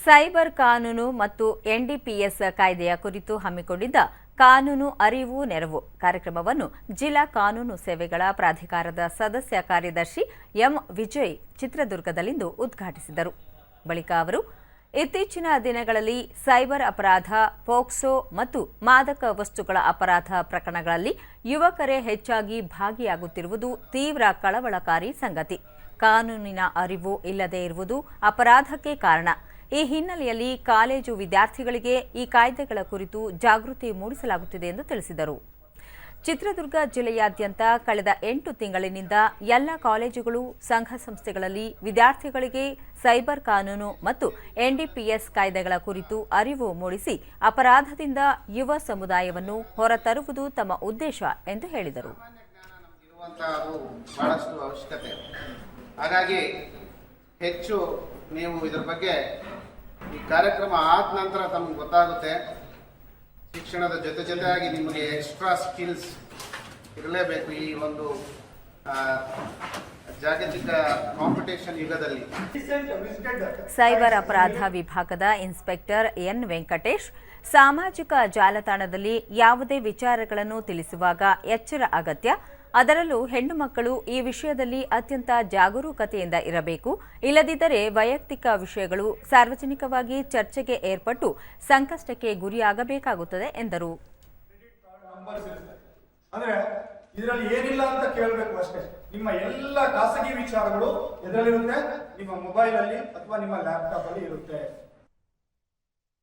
Cyber ಕಾನೂನು ಮತ್ತು NDPS ಕಾಯ್ದೆಯ ಕುರಿತು ಹಮ್ಮಿಕೊಂಡಿದ್ದ ಕಾನೂನು ಅರಿವು ನೆರವು ಕಾರ್ಯಕ್ರಮವನ್ನು ಜಿಲ್ಲಾ ಕಾನೂನು ಸೇವೆಗಳ ಪ್ರಾಧಿಕಾರದ ಸದಸ್ಯ ಕಾರ್ಯದರ್ಶಿ ಎಂ ವಿಜಯ್ ಚಿತ್ರದುರ್ಗದಲ್ಲಿಂದು ಉದ್ಘಾಟಿಸಿದರು. ಬಳಿಕ ಅವರು ಇತ್ತೀಚಿನ ದಿನಗಳಲ್ಲಿ ಸೈಬರ್ ಅಪರಾಧ, ಪೋಕ್ಸೋ ಮತ್ತು ಮಾದಕ ವಸ್ತುಗಳ ಅಪರಾಧ ಪ್ರಕರಣಗಳಲ್ಲಿ ಯುವಕರೇ ಹೆಚ್ಚಾಗಿ ಭಾಗಿಯಾಗುತ್ತಿರುವುದು ತೀವ್ರ ಕಳವಳಕಾರಿ ಸಂಗತಿ. ಕಾನೂನಿನ ಅರಿವು ಇಲ್ಲದೇ ಇರುವುದು ಅಪರಾಧಕ್ಕೆ ಕಾರಣ. ಈ ಹಿನ್ನೆಲೆಯಲ್ಲಿ ಕಾಲೇಜು ವಿದ್ಯಾರ್ಥಿಗಳಿಗೆ ಈ ಕಾಯ್ದೆಗಳ ಕುರಿತು ಜಾಗೃತಿ ಮೂಡಿಸಲಾಗುತ್ತಿದೆ ಎಂದು ತಿಳಿಸಿದರು. ಚಿತ್ರದುರ್ಗ ಜಿಲ್ಲೆಯಾದ್ಯಂತ ಕಳೆದ 8 ತಿಂಗಳಿನಿಂದ ಎಲ್ಲ ಕಾಲೇಜುಗಳು, ಸಂಘ ಸಂಸ್ಥೆಗಳಲ್ಲಿ ವಿದ್ಯಾರ್ಥಿಗಳಿಗೆ ಸೈಬರ್ ಕಾನೂನು ಮತ್ತು ಎನ್ಡಿಪಿಎಸ್ ಕಾಯ್ದೆಗಳ ಕುರಿತು ಅರಿವು ಮೂಡಿಸಿ ಅಪರಾಧದಿಂದ ಯುವ ಸಮುದಾಯವನ್ನು ಹೊರತರುವುದು ತಮ್ಮ ಉದ್ದೇಶ ಎಂದು ಹೇಳಿದರು. ಹಾಗಾಗಿ ಹೆಚ್ಚು ನೀವು ಇದರ ಬಗ್ಗೆ ಈ ಕಾರ್ಯಕ್ರಮ ಆದ ನಂತರ ತಮಗೆ ಗೊತ್ತಾಗುತ್ತೆ. ಶಿಕ್ಷಣದ ಜೊತೆಯಾಗಿ ನಿಮಗೆ ಎಕ್ಸ್ಟ್ರಾ ಸ್ಕಿಲ್ಸ್ ಇರಲೇಬೇಕು. ಈ ಒಂದು ಜಾಗತಿಕ ಕಾಂಪಿಟೇಷನ್ ಯುಗದಲ್ಲಿ ಸೈಬರ್ ಅಪರಾಧ ವಿಭಾಗದ ಇನ್ಸ್ಪೆಕ್ಟರ್ ಎನ್ ವೆಂಕಟೇಶ್ ಸಾಮಾಜಿಕ ಜಾಲತಾಣದಲ್ಲಿ ಯಾವುದೇ ವಿಚಾರಗಳನ್ನು ತಿಳಿಸುವಾಗ ಎಚ್ಚರ ಅಗತ್ಯ. ಅದರಲ್ಲೂ ಹೆಣ್ಣು ಮಕ್ಕಳು ಈ ವಿಷಯದಲ್ಲಿ ಅತ್ಯಂತ ಜಾಗರೂಕತೆಯಿಂದ ಇರಬೇಕು. ಇಲ್ಲದಿದ್ದರೆ ವೈಯಕ್ತಿಕ ವಿಷಯಗಳು ಸಾರ್ವಜನಿಕವಾಗಿ ಚರ್ಚೆಗೆ ಏರ್ಪಟ್ಟು ಸಂಕಷ್ಟಕ್ಕೆ ಗುರಿಯಾಗಬೇಕಾಗುತ್ತದೆ ಎಂದರು. ಇದರಲ್ಲಿ ಏನಿಲ್ಲ ಅಂತ ಕೇಳಬೇಕು ಅಷ್ಟೇ. ನಿಮ್ಮ ಎಲ್ಲ ಖಾಸಗಿ ವಿಚಾರಗಳು ಇದರಲ್ಲಿರುತ್ತೆ, ನಿಮ್ಮ ಮೊಬೈಲ್ ಅಲ್ಲಿ ಅಥವಾ ನಿಮ್ಮ ಲ್ಯಾಪ್ಟಾಪ್ ಅಲ್ಲಿ ಇರುತ್ತೆ.